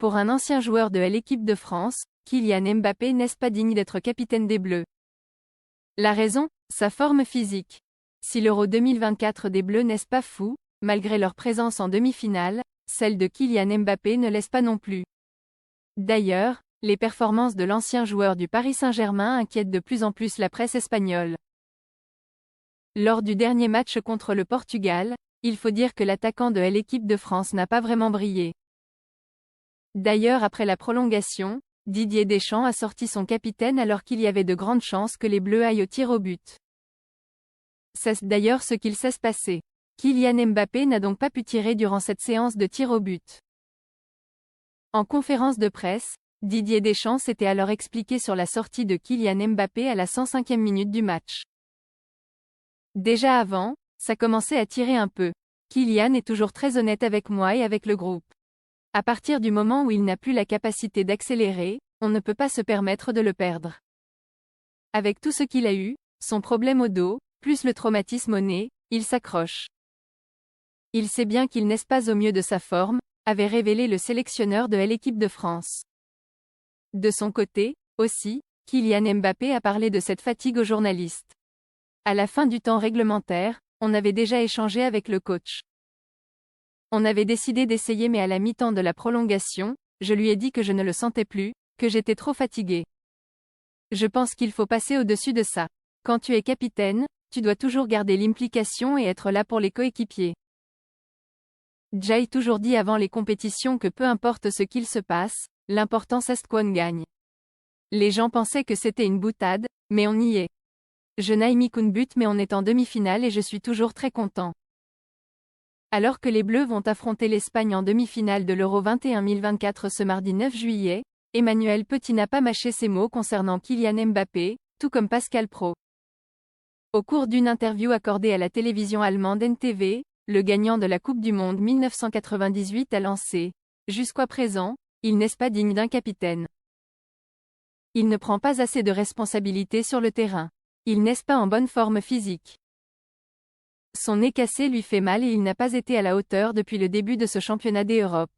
Pour un ancien joueur de l'équipe de France, Kylian Mbappé n'est pas digne d'être capitaine des Bleus. La raison, sa forme physique. Si l'Euro 2024 des Bleus n'est pas fou, malgré leur présence en demi-finale, celle de Kylian Mbappé ne laisse pas non plus. D'ailleurs, les performances de l'ancien joueur du Paris Saint-Germain inquiètent de plus en plus la presse espagnole. Lors du dernier match contre le Portugal, il faut dire que l'attaquant de l'équipe de France n'a pas vraiment brillé. D'ailleurs après la prolongation, Didier Deschamps a sorti son capitaine alors qu'il y avait de grandes chances que les Bleus aillent au tir au but. C'est d'ailleurs ce qu'il s'est passé. Kylian Mbappé n'a donc pas pu tirer durant cette séance de tir au but. En conférence de presse, Didier Deschamps s'était alors expliqué sur la sortie de Kylian Mbappé à la 105e minute du match. Déjà avant, ça commençait à tirer un peu. Kylian est toujours très honnête avec moi et avec le groupe. À partir du moment où il n'a plus la capacité d'accélérer, on ne peut pas se permettre de le perdre. Avec tout ce qu'il a eu, son problème au dos, plus le traumatisme au nez, il s'accroche. Il sait bien qu'il n'est pas au mieux de sa forme, avait révélé le sélectionneur de l'équipe de France. De son côté, aussi, Kylian Mbappé a parlé de cette fatigue aux journalistes. À la fin du temps réglementaire, on avait déjà échangé avec le coach. On avait décidé d'essayer mais à la mi-temps de la prolongation, je lui ai dit que je ne le sentais plus, que j'étais trop fatigué. Je pense qu'il faut passer au-dessus de ça. Quand tu es capitaine, tu dois toujours garder l'implication et être là pour les coéquipiers. J'ai toujours dit avant les compétitions que peu importe ce qu'il se passe, l'important c'est qu'on gagne. Les gens pensaient que c'était une boutade, mais on y est. Je n'ai mis qu'un but mais on est en demi-finale et je suis toujours très content. Alors que les Bleus vont affronter l'Espagne en demi-finale de l'Euro 2024 ce mardi 9 juillet, Emmanuel Petit n'a pas mâché ses mots concernant Kylian Mbappé, tout comme Pascal Pro. Au cours d'une interview accordée à la télévision allemande NTV, le gagnant de la Coupe du Monde 1998 a lancé « Jusqu'à présent, il n'est pas digne d'un capitaine. Il ne prend pas assez de responsabilités sur le terrain. Il n'est pas en bonne forme physique. Son nez cassé lui fait mal et il n'a pas été à la hauteur depuis le début de ce championnat d'Europe.